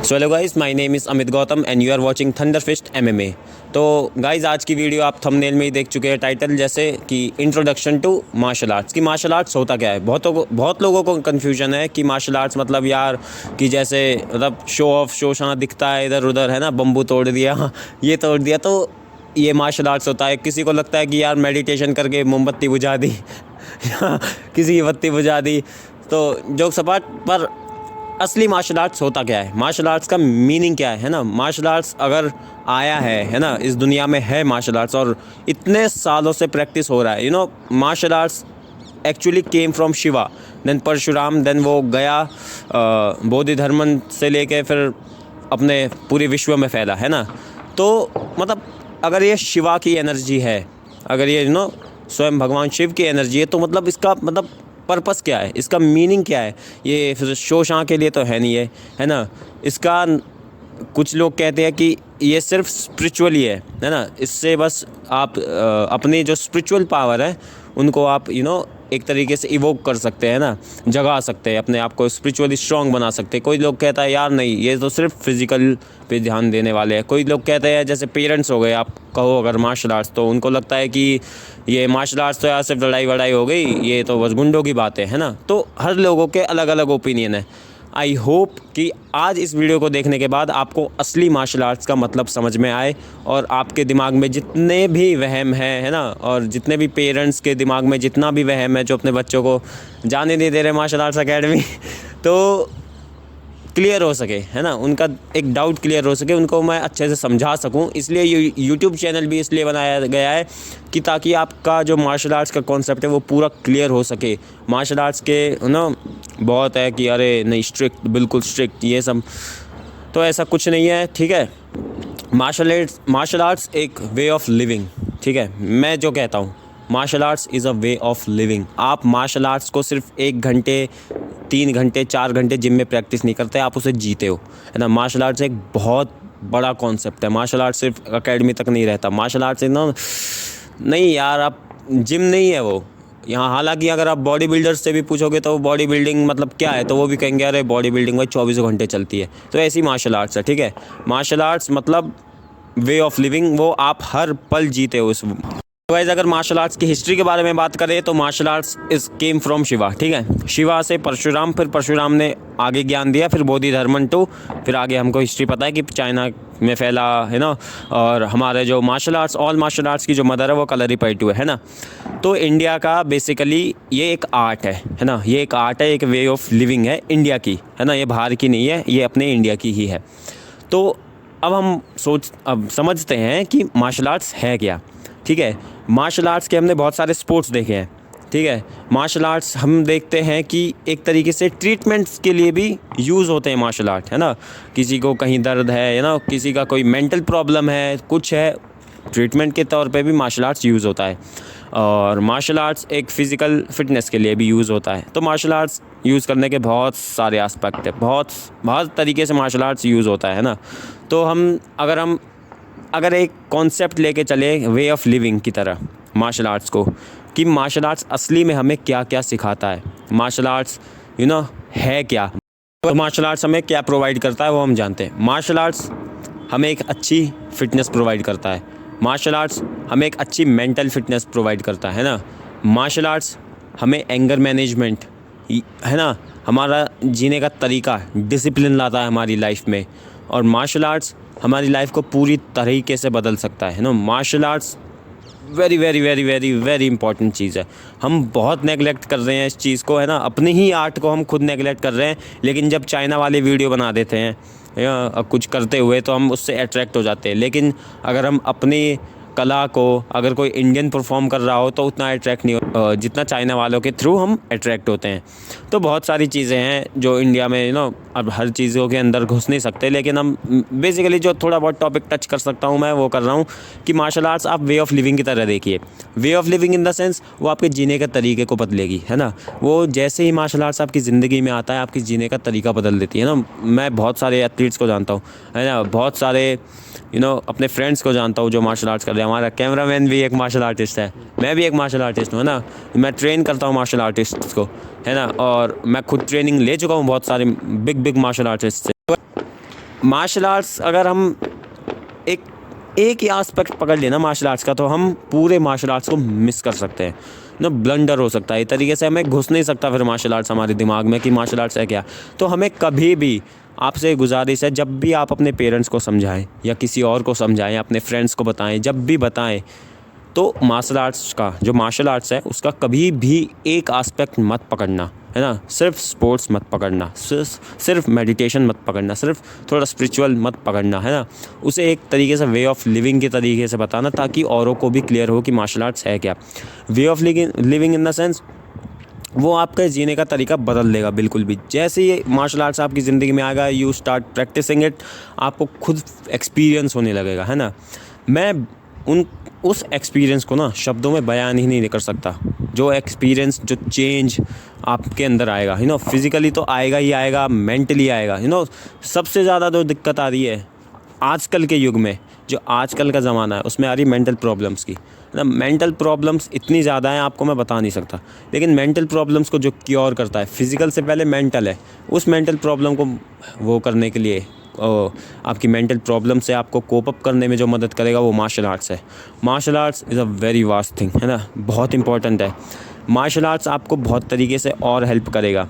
So hello guys, my name is Amit Gautam and you are watching Thunder Fist MMA. तो guys, आज की video आप thumbnail में ही देख चुके हैं टाइटल जैसे कि इंट्रोडक्शन टू मार्शल आर्ट्स। की मार्शल आर्ट्स होता क्या है। बहुत लोगों को कन्फ्यूजन है कि मार्शल आर्ट्स मतलब यार कि जैसे मतलब शो ऑफ शोशाना दिखता है इधर उधर, है ना, बम्बू तोड़ दिया ये तोड़ दिया तो ये मार्शल आर्ट्स होता है। किसी को लगता है कि यार मेडिटेशन करके मोमबत्ती बुझा दी या किसी की बत्ती बुझा दी, तो जोक सपाट। पर असली मार्शल आर्ट्स होता क्या है, मार्शल आर्ट्स का मीनिंग क्या है ना। मार्शल आर्ट्स अगर आया है ना, इस दुनिया में है मार्शल आर्ट्स और इतने सालों से प्रैक्टिस हो रहा है। Martial arts actually came from Shiva, then Parshuram, then वो गया बौद्ध धर्म से लेके फिर अपने पूरे विश्व में फैला, है ना। तो मतलब अगर ये शिवा की एनर्जी है, अगर ये स्वयं भगवान शिव की एनर्जी है, तो मतलब इसका मतलब पर्पस क्या है, इसका मीनिंग क्या है। ये फिर शो शां के लिए तो है नहीं, है ना। इसका कुछ लोग कहते हैं कि ये सिर्फ स्पिरिचुअल ही है ना। इससे बस आप अपनी जो स्पिरिचुअल पावर है उनको आप एक तरीके से इवोक कर सकते हैं ना, जगा सकते हैं, अपने आप को स्पिरिचुअली स्ट्रॉन्ग बना सकते हैं। कोई लोग कहता है यार नहीं, ये तो सिर्फ फिजिकल पे ध्यान देने वाले हैं। कोई लोग कहते हैं, जैसे पेरेंट्स हो गए, आप कहो अगर मार्शल आर्ट्स, तो उनको लगता है कि ये मार्शल आर्ट्स तो यार सिर्फ लड़ाई वड़ाई हो गई, ये तो बस गुंडों की बात है ना। तो हर लोगों के अलग अलग ओपिनियन है। आई होप कि आज इस वीडियो को देखने के बाद आपको असली मार्शल आर्ट्स का मतलब समझ में आए और आपके दिमाग में जितने भी वहम है ना, और जितने भी पेरेंट्स के दिमाग में जितना भी वहम है जो अपने बच्चों को जाने नहीं दे रहे मार्शल आर्ट्स एकेडमी तो क्लियर हो सके, है ना। उनका एक डाउट क्लियर हो सके, उनको मैं अच्छे से समझा सकूं। इसलिए यूट्यूब चैनल भी इसलिए बनाया गया है कि ताकि आपका जो मार्शल आर्ट्स का कॉन्सेप्ट है वो पूरा क्लियर हो सके। मार्शल आर्ट्स के बहुत है कि अरे नहीं स्ट्रिक्ट, बिल्कुल स्ट्रिक्ट, ये सब तो ऐसा कुछ नहीं है, ठीक है। मार्शल आर्ट्स एक वे ऑफ लिविंग, ठीक है। मैं जो कहता हूँ, martial arts is a way of living. आप मार्शल आर्ट्स को सिर्फ 1 घंटे, 3 घंटे, 4 घंटे जिम में प्रैक्टिस नहीं करते, आप उसे जीते हो, है ना। मार्शल आर्ट्स एक बहुत बड़ा कॉन्सेप्ट है। मार्शल आर्ट्स सिर्फ एकेडमी तक नहीं रहता। मार्शल आर्ट्स नहीं यार, आप जिम नहीं है वो यहाँ। हालांकि अगर आप बॉडी बिल्डर्स से भी पूछोगे तो बॉडी बिल्डिंग मतलब क्या है, तो वो भी कहेंगे अरे बॉडी बिल्डिंग भाई 24 घंटे चलती है। तो ऐसी मार्शल आर्ट्स है, ठीक है। मार्शल आर्ट्स मतलब वे ऑफ लिविंग, वो आप हर पल जीते हो उस। गाइस, अगर मार्शल आर्ट्स की हिस्ट्री के बारे में बात करें तो martial arts is came from Shiva, ठीक है। शिवा से परशुराम, फिर परशुराम ने आगे ज्ञान दिया, फिर बोधि धर्मन टू, फिर आगे हमको हिस्ट्री पता है कि चाइना में फैला, है ना। और हमारे जो martial arts, all martial arts की जो मदर है वो कलरीपयट्टू है ना। तो इंडिया का बेसिकली ये एक आर्ट है ना। ये एक आर्ट है, एक वे ऑफ लिविंग है इंडिया की, है ना। ये बाहर की नहीं है, ये अपने इंडिया की ही है। तो अब हम अब समझते हैं कि मार्शल आर्ट्स है क्या, ठीक है। मार्शल आर्ट्स के हमने बहुत सारे स्पोर्ट्स देखे हैं, ठीक है। मार्शल आर्ट्स हम देखते हैं कि एक तरीके से ट्रीटमेंट्स के लिए भी यूज़ होते हैं मार्शल आर्ट, है ना। किसी को कहीं दर्द है ना, किसी का कोई मेंटल प्रॉब्लम है, कुछ है, ट्रीटमेंट के तौर पे भी मार्शल आर्ट्स यूज़ होता है। और मार्शल आर्ट्स एक फ़िज़िकल फिटनेस के लिए भी यूज़ होता है। तो मार्शल आर्ट्स यूज़ करने के बहुत सारे एस्पेक्ट है, बहुत तरीके से मार्शल आर्ट्स यूज़ होता है ना। तो हम अगर एक कॉन्सेप्ट लेके चले वे ऑफ लिविंग की तरह मार्शल आर्ट्स को, कि मार्शल आर्ट्स असली में हमें क्या क्या सिखाता है, मार्शल आर्ट्स है क्या, तो मार्शल आर्ट्स हमें क्या प्रोवाइड करता है वो हम जानते हैं। मार्शल आर्ट्स हमें एक अच्छी फिटनेस प्रोवाइड करता है। मार्शल आर्ट्स हमें एक अच्छी मेंटल फिटनेस प्रोवाइड करता है ना। मार्शल आर्ट्स हमें एंगर मैनेजमेंट, है ना, हमारा जीने का तरीका, डिसिप्लिन लाता है हमारी लाइफ में। और मार्शल आर्ट्स हमारी लाइफ को पूरी तरीके से बदल सकता है ना। Martial arts very very very very very important चीज़ है। हम बहुत नेगलेक्ट कर रहे हैं इस चीज़ को, है ना। अपनी ही आर्ट को हम खुद नेगलेक्ट कर रहे हैं। लेकिन जब चाइना वाले वीडियो बना देते हैं या कुछ करते हुए तो हम उससे अट्रैक्ट हो जाते हैं। लेकिन अगर हम अपनी कला को, अगर कोई इंडियन परफॉर्म कर रहा हो तो उतना अट्रैक्ट नहीं हो जितना चाइना वालों के थ्रू हम अट्रैक्ट होते हैं। तो बहुत सारी चीज़ें हैं जो इंडिया में अब हर चीज़ों के अंदर घुस नहीं सकते, लेकिन हम बेसिकली जो थोड़ा बहुत टॉपिक टच कर सकता हूँ मैं वो कर रहा हूँ कि मार्शल आर्ट्स आप वे ऑफ लिविंग की तरह देखिए। वे of living in the sense वो आपके जीने के तरीके को बदलेगी, है ना। वो जैसे ही मार्शल आर्ट्स आपकी ज़िंदगी में आता है आपकी जीने का तरीका बदल देती है ना। मैं बहुत सारे एथलीट्स को जानता हूँ, है ना, बहुत सारे अपने फ्रेंड्स को जानता हूँ जो मार्शल आर्ट्स कर रहे हैं। हमारा कैमरामैन भी एक मार्शल आर्टिस्ट है, मैं भी एक मार्शल आर्टिस्ट हूँ, है ना। मैं ट्रेन करता हूँ मार्शल आर्टिस्ट्स को, है ना। और मैं खुद ट्रेनिंग ले चुका हूँ बहुत सारे बिग मार्शल आर्टिस्ट से। मार्शल आर्ट्स अगर हम एक एक ही एस्पेक्ट पकड़ लेना मार्शल आर्ट्स का, तो हम पूरे मार्शल आर्ट्स को मिस कर सकते हैं ना, ब्लंडर हो सकता है। इस तरीके से हमें घुस नहीं सकता फिर मार्शल आर्ट्स हमारे दिमाग में कि मार्शल आर्ट्स है क्या। तो हमें कभी भी, आपसे गुजारिश है, जब भी आप अपने पेरेंट्स को समझाएं या किसी और को समझाएं, अपने फ्रेंड्स को बताएं, जब भी बताएं, तो मार्शल आर्ट्स का जो मार्शल आर्ट्स है उसका कभी भी एक एस्पेक्ट मत पकड़ना, है ना। सिर्फ स्पोर्ट्स मत पकड़ना, सिर्फ मेडिटेशन मत पकड़ना, सिर्फ थोड़ा स्पिरिचुअल मत पकड़ना, है ना। उसे एक तरीके से वे ऑफ लिविंग के तरीके से बताना, ताकि औरों को भी क्लियर हो कि मार्शल आर्ट्स है क्या। वे of living in the sense, वो आपके जीने का तरीका बदल देगा बिल्कुल भी। जैसे ही मार्शल आर्ट्स आपकी ज़िंदगी में आएगा, यू स्टार्ट प्रैक्टिसिंग इट, आपको खुद एक्सपीरियंस होने लगेगा, है ना। मैं उस एक्सपीरियंस को ना शब्दों में बयान ही नहीं कर सकता। जो एक्सपीरियंस, जो चेंज आपके अंदर आएगा, यू नो, फिज़िकली तो आएगा ही आएगा, मेंटली आएगा, यू नो। सबसे ज़्यादा जो दिक्कत आ रही है आजकल के युग में, जो आजकल का ज़माना है, उसमें आ रही मेंटल प्रॉब्लम्स की, ना। मेंटल प्रॉब्लम्स इतनी ज़्यादा हैं, आपको मैं बता नहीं सकता। लेकिन मेंटल प्रॉब्लम्स को जो क्योर करता है, फिज़िकल से पहले मेंटल है, उस मेंटल प्रॉब्लम को वो करने के लिए, आपकी मेंटल प्रॉब्लम से आपको कोप अप करने में जो मदद करेगा, वो मार्शल आर्ट्स है। Martial arts is a very vast thing, है ना, बहुत इंपॉर्टेंट है। मार्शल आर्ट्स आपको बहुत तरीके से और हेल्प करेगा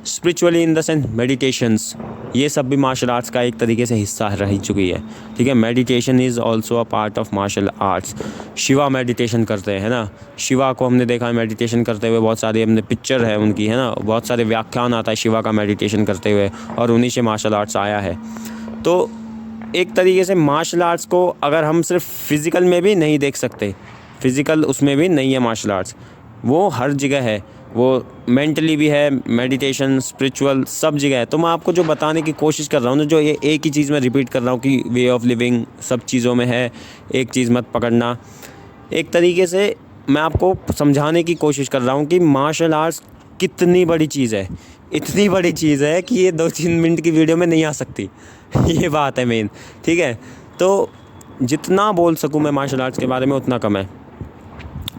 spiritually in the sense meditations, ये सब भी मार्शल आर्ट्स का एक तरीके से हिस्सा रह चुकी है, ठीक है। Meditation is also a part of martial arts. Shiva meditation करते हैं, है ना। शिवा को हमने देखा है मेडिटेशन करते हुए, बहुत सारी हमने पिक्चर है उनकी, है ना, बहुत सारे व्याख्यान आता है शिवा का मेडिटेशन करते हुए, और उन्हीं से मार्शल आर्ट्स आया है। तो एक तरीके से मार्शल आर्ट्स को अगर हम सिर्फ फिज़िकल में भी नहीं देख सकते, फिज़िकल उसमें भी नहीं है मार्शल आर्ट्स, वो हर जगह है, वो मेंटली भी है, मेडिटेशन, स्पिरिचुअल, सब जगह है। तो मैं आपको जो बताने की कोशिश कर रहा हूँ ना, जो ये एक ही चीज़ मैं रिपीट कर रहा हूँ कि वे ऑफ लिविंग सब चीज़ों में है, एक चीज़ मत पकड़ना। एक तरीके से मैं आपको समझाने की कोशिश कर रहा हूँ कि मार्शल आर्ट्स कितनी बड़ी चीज़ है, इतनी बड़ी चीज़ है कि ये 2-3 मिनट की वीडियो में नहीं आ सकती। ये बात है मेन, ठीक है। तो जितना बोल सकूँ मैं मार्शल आर्ट्स के बारे में उतना कम है।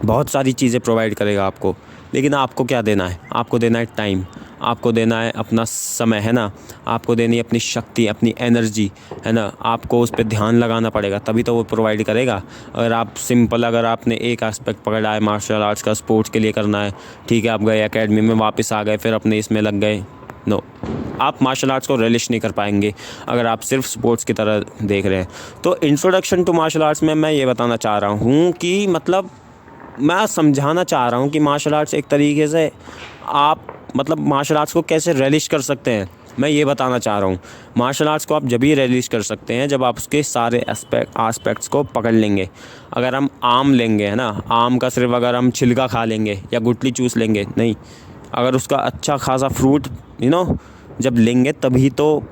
बहुत सारी चीज़ें प्रोवाइड करेगा आपको, लेकिन आपको क्या देना है? आपको देना है टाइम, आपको देना है अपना समय, है ना। आपको देनी है अपनी शक्ति, अपनी एनर्जी, है ना। आपको उस पर ध्यान लगाना पड़ेगा, तभी तो वो प्रोवाइड करेगा। अगर आप सिंपल, अगर आपने एक एस्पेक्ट पकड़ा है मार्शल आर्ट्स का, स्पोर्ट्स के लिए करना है, ठीक है, आप गए एकेडमी में, वापस आ गए, फिर अपने इसमें लग गए, नो, आप मार्शल आर्ट्स को रिलिश नहीं कर पाएंगे अगर आप सिर्फ स्पोर्ट्स की तरह देख रहे हैं। तो इंट्रोडक्शन टू मार्शल आर्ट्स में मैं ये बताना चाह रहा हूँ कि मतलब मैं समझाना चाह रहा हूँ कि मार्शल आर्ट्स एक तरीके से आप मतलब मार्शल आर्ट्स को कैसे रिलिश कर सकते हैं, मैं ये बताना चाह रहा हूँ। मार्शल आर्ट्स को आप जब ही रिलीज़ कर सकते हैं जब आप उसके सारे एस्पेक्ट्स को पकड़ लेंगे। अगर हम आम लेंगे, है ना, आम का सिर्फ अगर हम छिलका खा लेंगे या गुठली चूस लेंगे, नहीं, अगर उसका अच्छा खासा फ्रूट जब लेंगे तभी तो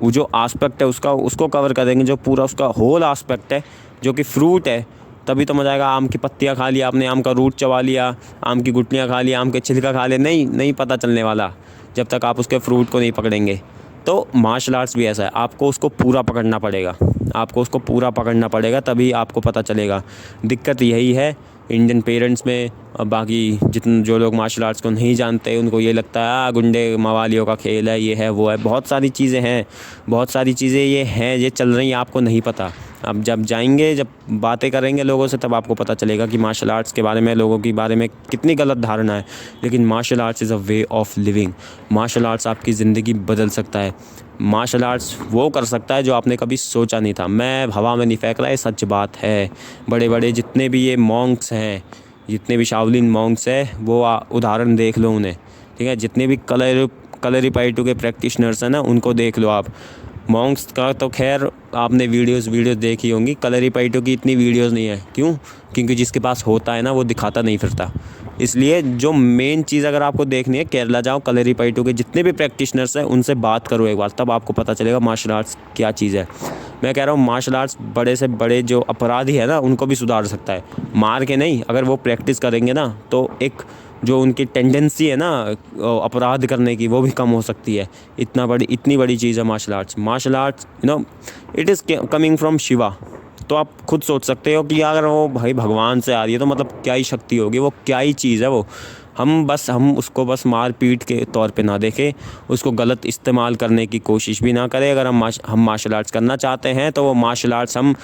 वो जो एस्पेक्ट है उसको कवर करेंगे, जो पूरा उसका होल एस्पेक्ट है जो कि फ्रूट है, तभी तो मज़ा आएगा। आम की पत्तियाँ खा लिया आपने, आम का रूट चबा लिया, आम की गुठलियाँ खा लिया, आम के छिलका खा लिया, नहीं पता चलने वाला जब तक आप उसके फ्रूट को नहीं पकड़ेंगे। तो मार्शल आर्ट्स भी ऐसा है, आपको उसको पूरा पकड़ना पड़ेगा, तभी आपको पता चलेगा। दिक्कत यही है इंडियन पेरेंट्स में, बाकी जितने जो लोग मार्शल आर्ट्स को नहीं जानते उनको ये लगता है गुंडे मवालियों का खेल है, ये है वो है। बहुत सारी चीज़ें ये हैं, ये चल रही हैं, आपको नहीं पता। अब जब जाएंगे, जब बातें करेंगे लोगों से, तब आपको पता चलेगा कि मार्शल आर्ट्स के बारे में लोगों के बारे में कितनी गलत धारणा है। लेकिन martial arts is a way of living. Martial arts आपकी ज़िंदगी बदल सकता है। मार्शल आर्ट्स वो कर सकता है जो आपने कभी सोचा नहीं था। मैं हवा में नहीं फेंक रहा, ये सच बात है। बड़े बड़े जितने भी ये मॉन्क्स हैं, जितने भी शाओलिन मॉन्क्स हैं, वो उदाहरण देख लो उन्हें, ठीक है। जितने भी कलरीपायटू के प्रैक्टिशनर्स हैं ना, उनको देख लो आप। मॉन्क्स का तो खैर आपने वीडियोस देखी होंगी, कलरीपायटू की इतनी वीडियोस नहीं है। क्यों? क्योंकि जिसके पास होता है ना, वो दिखाता नहीं फिरता। इसलिए जो मेन चीज़ अगर आपको देखनी है, केरला जाओ, कलरीपायटू के जितने भी प्रैक्टिशनर्स हैं उनसे बात करो एक बार, तब आपको पता चलेगा मार्शल आर्ट्स क्या चीज़ है। मैं कह रहा हूँ मार्शल आर्ट्स बड़े से बड़े जो अपराधी है ना, उनको भी सुधार सकता है। मार के नहीं, अगर वो प्रैक्टिस करेंगे ना, तो एक जो उनकी टेंडेंसी है ना अपराध करने की, वो भी कम हो सकती है। इतनी बड़ी चीज़ है martial arts. It is coming from Shiva. तो आप खुद सोच सकते हो कि अगर वो भाई भगवान से आ रही है तो मतलब क्या ही शक्ति होगी, वो क्या ही चीज़ है वो। हम उसको बस मार पीट के तौर पे ना देखें, उसको गलत इस्तेमाल करने की कोशिश भी ना करें। अगर हम मार्शल आर्ट्स करना चाहते हैं तो वो मार्शल आर्ट्स हम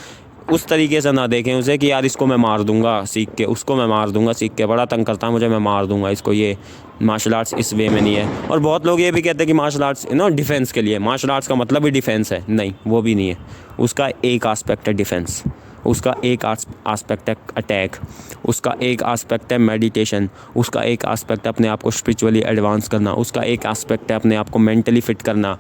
उस तरीके से ना देखें उसे कि यार इसको मैं मार दूंगा सीख के, उसको मैं मार दूंगा सीख के, बड़ा तंग करता है मुझे, मैं मार दूंगा इसको। ये मार्शल आर्ट्स इस वे में नहीं है। और बहुत लोग ये भी कहते हैं कि मार्शल आर्ट्स डिफेंस के लिए, मार्शल आर्ट्स का मतलब ही डिफेंस है। नहीं, वो भी नहीं है। उसका एक आस्पेक्ट है डिफेंस, उसका एक आस्पेक्ट है अटैक, उसका एक आस्पेक्ट है मेडिटेशन, उसका एक आस्पेक्ट है अपने आप को स्पिरिचुअली एडवांस करना, उसका एक आस्पेक्ट है अपने आप को मेंटली फिट करना।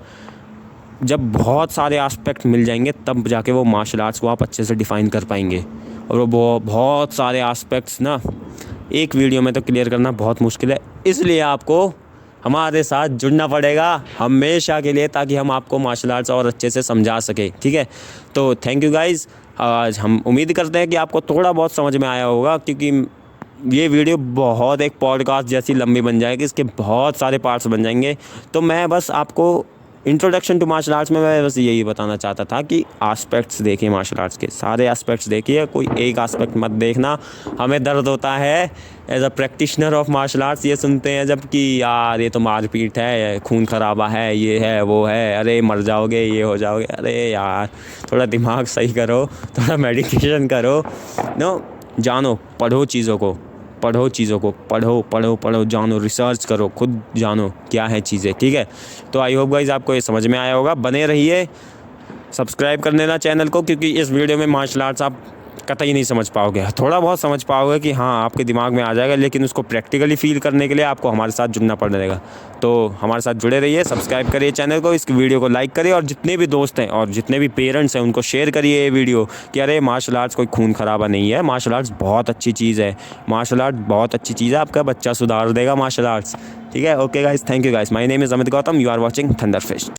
जब बहुत सारे एस्पेक्ट मिल जाएंगे तब जाके वो मार्शल आर्ट्स को आप अच्छे से डिफ़ाइन कर पाएंगे। और वो बहुत सारे एस्पेक्ट्स ना एक वीडियो में तो क्लियर करना बहुत मुश्किल है, इसलिए आपको हमारे साथ जुड़ना पड़ेगा हमेशा के लिए, ताकि हम आपको मार्शल आर्ट्स और अच्छे से समझा सके। ठीक है, तो थैंक यू गाइज़। आज हम उम्मीद करते हैं कि आपको थोड़ा बहुत समझ में आया होगा, क्योंकि ये वीडियो बहुत एक पॉडकास्ट जैसी लंबी बन जाएगी, इसके बहुत सारे पार्ट्स बन जाएंगे। तो मैं बस आपको इंट्रोडक्शन टू मार्शल आर्ट्स में मैं बस यही बताना चाहता था कि एस्पेक्ट्स देखिए, मार्शल आर्ट्स के सारे एस्पेक्ट्स देखिए, कोई एक एस्पेक्ट मत देखना। हमें दर्द होता है as a practitioner of martial arts, ये सुनते हैं जब कि यार ये तो मारपीट है, खून खराबा है, ये है वो है, अरे मर जाओगे, ये हो जाओगे। अरे यार थोड़ा दिमाग सही करो, थोड़ा मेडिटेशन करो, जानो, पढ़ो चीज़ों को, पढ़ो, जानो, रिसर्च करो, खुद जानो क्या है चीज़ें। ठीक है, तो आई होप गाइज आपको ये समझ में आया होगा। बने रहिए, सब्सक्राइब कर लेना चैनल को, क्योंकि इस वीडियो में मार्शल आर्ट्स आप कतई नहीं समझ पाओगे। थोड़ा बहुत समझ पाओगे कि हाँ आपके दिमाग में आ जाएगा, लेकिन उसको प्रैक्टिकली फील करने के लिए आपको हमारे साथ जुड़ना पड़ेगा। तो हमारे साथ जुड़े रहिए, सब्सक्राइब करिए चैनल को, इस वीडियो को लाइक करिए, और जितने भी दोस्त हैं और जितने भी पेरेंट्स हैं उनको शेयर करिए ये वीडियो कि अरे मार्शल आर्ट्स कोई खून खराबा नहीं है, मार्शल आर्ट्स बहुत अच्छी चीज़ है, मार्शल आर्ट बहुत अच्छी चीज़ है, आपका बच्चा सुधार देगा मार्शल आर्ट्स। ठीक है, okay guys, thank you guys, my name is Amit Gautam, you are watching Thunder fist.